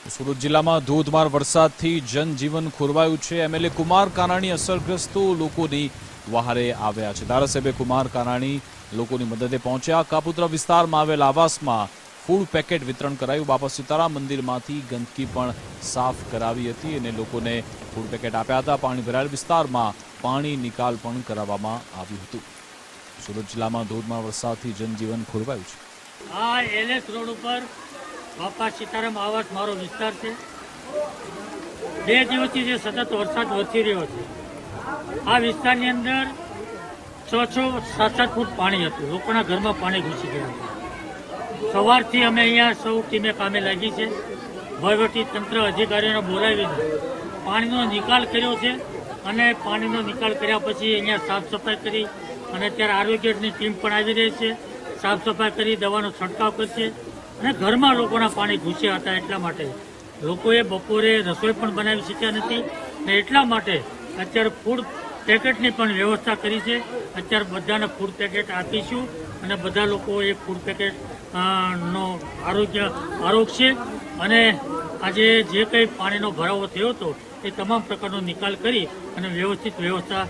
સુરત જિલ્લામાં ધોધમાર વરસાદથી જનજીવન ખોરવાયું છે। એમએલએ કુમાર કાનાણી અસરગ્રસ્ત લોકોની વહારે આવ્યા છે। ધારાસભ્ય કુમાર કાનાણી લોકોની મદદે પહોંચ્યા। કાપુત્રા વિસ્તારમાં આવેલ આવાસમાં ફૂડ પેકેટ વિતરણ કરાયું। બાપા સીતારામ મંદિરમાંથી ગંદકી પણ સાફ કરાવી હતી અને લોકોને ફૂડ પેકેટ આપ્યા હતા। પાણી ભરાયેલ વિસ્તારમાં પાણી નિકાલ પણ કરાવવામાં આવ્યું હતું। સુરત જિલ્લામાં ધોધમાર વરસાદથી જનજીવન ખોરવાયું છે। આ એલએસ રોડ ઉપર બાપા સીતારામ આવાસ મારો વિસ્તાર છે। 2 દિવસથી જે સતત વરસાદ વરસી રહ્યો છે આ વિસ્તારની અંદર 6-7 ફૂટ પાણી હતું। લોકોના ઘરમાં પાણી ઘૂસી ગયું હતું। સવારથી અમે અહીંયા સૌ ટીમે કામે લાગી છે। વહીવટી તંત્ર અધિકારીઓને બોલાવીને પાણીનો નિકાલ કર્યો છે અને પાણીનો નિકાલ કર્યા પછી અહીંયા સાફ સફાઈ કરી અને અત્યારે આરોગ્યની ટીમ પણ આવી રહી છે। સાફ સફાઈ કરી દવાનો છંટકાવ કરશે અને ઘરમાં લોકોના પાણી ઘૂસ્યા હતા એટલા માટે લોકોએ બપોરે રસોઈ પણ બનાવી શક્યા નથી અને એટલા માટે અત્યારે ફૂડ પેકેટની પણ વ્યવસ્થા કરી છે। અત્યારે બધાને ફૂડ પેકેટ આપીશું અને બધા લોકો એ ફૂડ પેકેટ નો આરોગશે અને આજે જે કંઈ પાણીનો ભરાવો થયો હતો એ તમામ પ્રકારનો નિકાલ કરી અને વ્યવસ્થિત વ્યવસ્થા